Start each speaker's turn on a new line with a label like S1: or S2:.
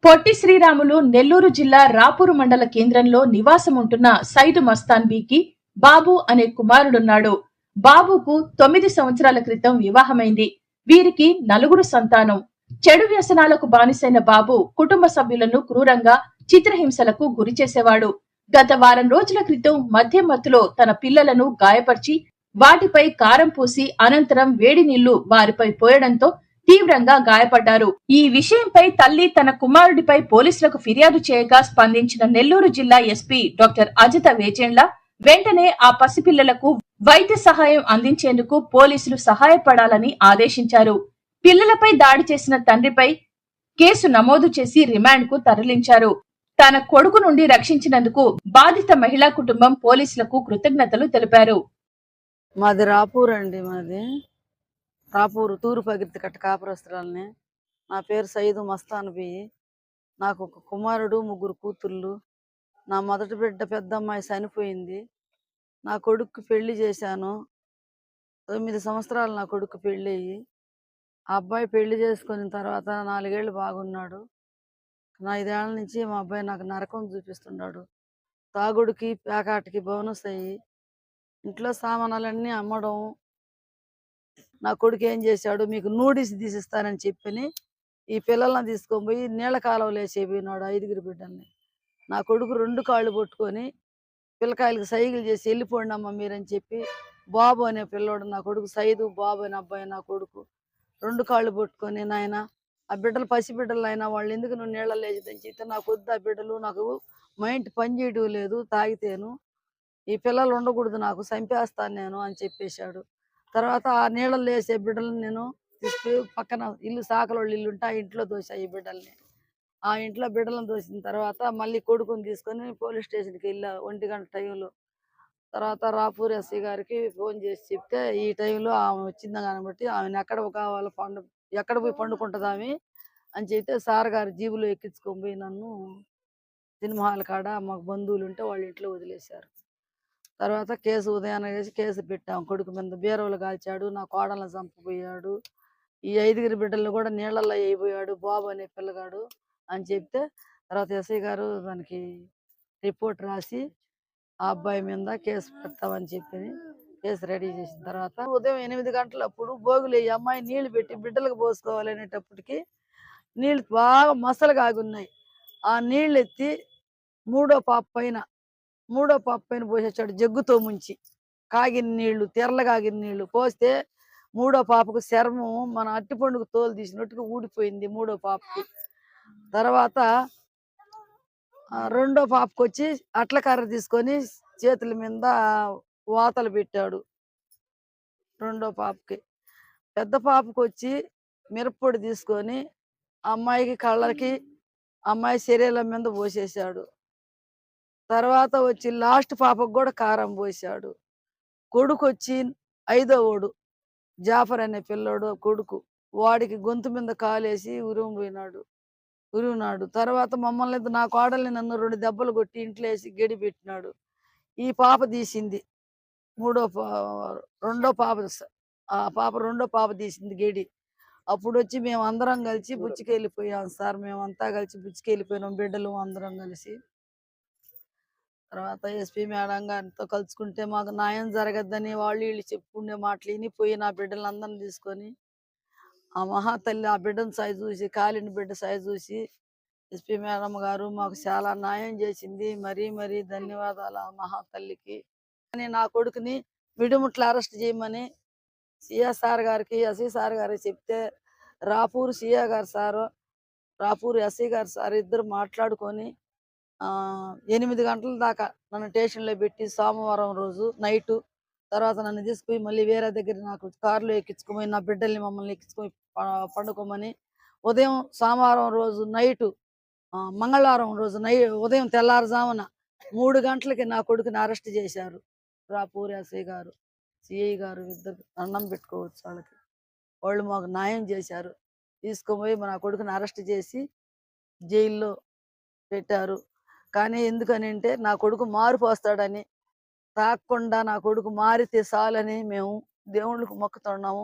S1: పొట్టి శ్రీరాములు నెల్లూరు జిల్లా రాపూరు మండల కేంద్రంలో నివాసముంటున్న సైదు మస్తాన్ బీకి బాబు అనే కుమారుడున్నాడు. బాబుకు 9 సంవత్సరాల క్రితం వివాహమైంది. వీరికి నలుగురు సంతానం. చెడు వ్యసనాలకు బానిసైన బాబు కుటుంబ సభ్యులను క్రూరంగా చిత్రహింసలకు గురిచేసేవాడు. గత వారం రోజుల క్రితం మద్యం మత్తులో తన పిల్లలను గాయపరిచి వాటిపై కారం పూసి అనంతరం వేడి నీళ్లు వారిపై పోయడంతో తీవ్రంగా గాయపడ్డారు. ఈ విషయంపై తల్లి తన కుమారుడిపై పోలీసులకు ఫిర్యాదు చేయగా స్పందించిన నెల్లూరు జిల్లా ఎస్పీ డాక్టర్ అజిత వేజేండ్ల వెంటనే ఆ పసిపిల్లలకు వైద్య సహాయం అందించేందుకు పోలీసులు సహాయపడాలని ఆదేశించారు. పిల్లలపై దాడి చేసిన తండ్రిపై కేసు నమోదు చేసి రిమాండ్ కు తరలించారు. తన కొడుకు నుండి రక్షించినందుకు బాధిత మహిళా కుటుంబం పోలీసులకు కృతజ్ఞతలు తెలిపారు.
S2: మాది రాపూర్ అండి. మాది రాపూరు తూర్పు అగిరితి కట్ట కాపురస్తురాలని. నా పేరు సయ్యదు మస్తాన్ బి. నాకు ఒక కుమారుడు, ముగ్గురు కూతుళ్ళు. నా మొదటి బిడ్డ పెద్ద అమ్మాయి చనిపోయింది. నా కొడుకు పెళ్లి చేశాను. 9 సంవత్సరాలు నా కొడుకు పెళ్ళి అయ్యి. ఆ అబ్బాయి పెళ్లి చేసుకున్న తర్వాత 4 ఏళ్ళు బాగున్నాడు. 5 ఏళ్ల నుంచి మా అబ్బాయి నాకు నరకం చూపిస్తున్నాడు. తాగుడికి పేకాటికి బోనస్ అయ్యి ఇంట్లో సామానాలన్నీ అమ్మడం. నా కొడుకు ఏం చేశాడు, మీకు నూడిల్స్ తీసిస్తానని చెప్పని ఈ పిల్లల్ని తీసుకొని పోయి నీళ్ళ కాలువలో వేసేపోయినాడు 5గురు బిడ్డల్ని. నా కొడుకు 2 కాళ్ళు పట్టుకొని పిల్లకాయలకు సైకిల్ చేసి వెళ్ళిపోండి అమ్మ మీరని చెప్పి, బాబు అనే పిల్లోడు నా కొడుకు సైదు, బాబు అనే అబ్బాయి నా కొడుకు 2 కాళ్ళు పట్టుకొని, నాయన ఆ బిడ్డలు పసిబిడ్డలు అయినా వాళ్ళు ఎందుకు నువ్వు నీళ్ళలో వేసేదని చెప్తే, నాకు వద్దు ఆ బిడ్డలు, నాకు మైండ్ పని చేయడం లేదు, తాగితేను ఈ పిల్లలు ఉండకూడదు, నాకు చంపేస్తాను నేను అని చెప్పేశాడు. తర్వాత ఆ నీళ్ళల్లో వేసే బిడ్డలను నేను తీసుకు పక్కన ఇల్లు సాకలోళ్ళు ఇల్లు ఉంటే ఆ ఇంట్లో దోశ ఈ బిడ్డల్ని. ఆ ఇంట్లో బిడ్డలను దోసిన తర్వాత మళ్ళీ కొడుకుని తీసుకొని పోలీస్ స్టేషన్కి వెళ్ళా 1 గంట టైంలో. తర్వాత రాపూర్ ఎస్ఐ గారికి ఫోన్ చేసి చెప్తే, ఈ టైంలో ఆమె వచ్చిందా కాబట్టి ఆమెను ఎక్కడ కావాలో ఎక్కడ పోయి పండుకుంటుంది ఆమె అని చెప్తే, సార్ గారు జీబులో ఎక్కించుకొని పోయి నన్ను సినిమా హాల్ కాడ మాకు బంధువులు ఉంటే వాళ్ళ ఇంట్లో వదిలేశారు. తర్వాత కేసు ఉదయాన్నే చేసి కేసు పెట్టాం. కొడుకు మీద బీరవలు కాల్చాడు, నా కోడలను చంపబోయాడు, ఈ 5గురు బిడ్డలను కూడా నీళ్ళల్లో వేయబోయాడు బాబు అనే పిల్లగాడు అని చెప్తే, తర్వాత ఎస్ఐ గారు దానికి రిపోర్ట్ రాసి ఆ అబ్బాయి మీద కేసు పెడతామని చెప్పి కేసు రెడీ చేసిన తర్వాత ఉదయం 8 గంటలప్పుడు భోగులు ఈ అమ్మాయి నీళ్లు పెట్టి బిడ్డలకు పోసుకోవాలనేటప్పటికి నీళ్ళు బాగా మసలుగా ఆగున్నాయి. ఆ నీళ్ళు ఎత్తి మూడో పాప పైన పోసేసాడు జగ్గుతో ముంచి. కాగిన నీళ్లు, తెరలగాగిన నీళ్లు పోస్తే మూడో పాపకు చర్మం మన అట్టిపండుకు తోలు తీసినట్టుగా ఊడిపోయింది మూడో పాపకి. తర్వాత రెండో పాపకు వచ్చి అట్ల కర్ర తీసుకొని చేతుల మీద వాతలు పెట్టాడు రెండో పాపకి. పెద్ద పాపకు వచ్చి మిరప్పొడి తీసుకొని అమ్మాయికి కళ్ళకి, అమ్మాయి శరీరం మీద పోసేసాడు. తర్వాత వచ్చి లాస్ట్ పాపకు కూడా కారం పోసాడు. కొడుకు వచ్చి 5వ వాడు జాఫర్ అనే పిల్లోడు కొడుకు, వాడికి గొంతు మీద కాలేసి ఉరిగినాడు. తర్వాత మమ్మల్ని, నా కోడల్ని నన్ను 2 దెబ్బలు కొట్టి ఇంట్లో వేసి గడి పెట్టినాడు. ఈ పాప తీసింది రెండో పాప తీసింది గడి. అప్పుడు వచ్చి మేము అందరం కలిసి బుచ్చికెళ్ళిపోయాం సార్. మేమంతా కలిసి బుచ్చికెళ్ళిపోయినాం బిడ్డలు అందరం కలిసి. తర్వాత ఎస్పీ మేడం గారితో కలుసుకుంటే మాకు న్యాయం జరగద్దని వాళ్ళు వీళ్ళు చెప్పుకునే మాటలు వినిపోయి నా బిడ్డలందరిని తీసుకొని ఆ మహాతల్లి ఆ బిడ్డను సాయి చూసి, కాలిన బిడ్డ సాయి చూసి, ఎస్పీ మేడం గారు మాకు చాలా న్యాయం చేసింది, మరీ ధన్యవాదాలు ఆ మహాతల్లికి అని. నా కొడుకుని మిడిముట్ల అరెస్ట్ చేయమని సిఎస్ఆర్ గారికి, ఎస్ఐ సార్ గారికి చెప్తే, రాపూర్ సిఏ గారు సారు, రాపూర్ ఎస్ఐ గారు సార్ ఇద్దరు మాట్లాడుకొని 8 గంటల దాకా నన్ను స్టేషన్లో పెట్టి సోమవారం రోజు నైటు తర్వాత నన్ను తీసుకుపోయి మళ్ళీ వేరే దగ్గర నాకు కారులో ఎక్కించుకోమని, నా బిడ్డల్ని మమ్మల్ని ఎక్కించుకొని పండుకోమని, ఉదయం సోమవారం రోజు నైటు మంగళవారం రోజు ఉదయం తెల్లారుజామున 3 గంటలకి నా కొడుకుని అరెస్ట్ చేశారు. రాపూర్ ఎస్ఐ గారు, సిఐ గారు ఇద్దరు అన్నం పెట్టుకోవచ్చు వాళ్ళకి. వాళ్ళు మాకు న్యాయం చేశారు. తీసుకుపోయి నా కొడుకుని అరెస్ట్ చేసి జైల్లో పెట్టారు. కానీ ఎందుకని అంటే నా కొడుకు మారు పోస్తాడని, తాగకుండా నా కొడుకు మారితే చాలని మేము దేవుళ్ళకు మొక్కుతున్నాము.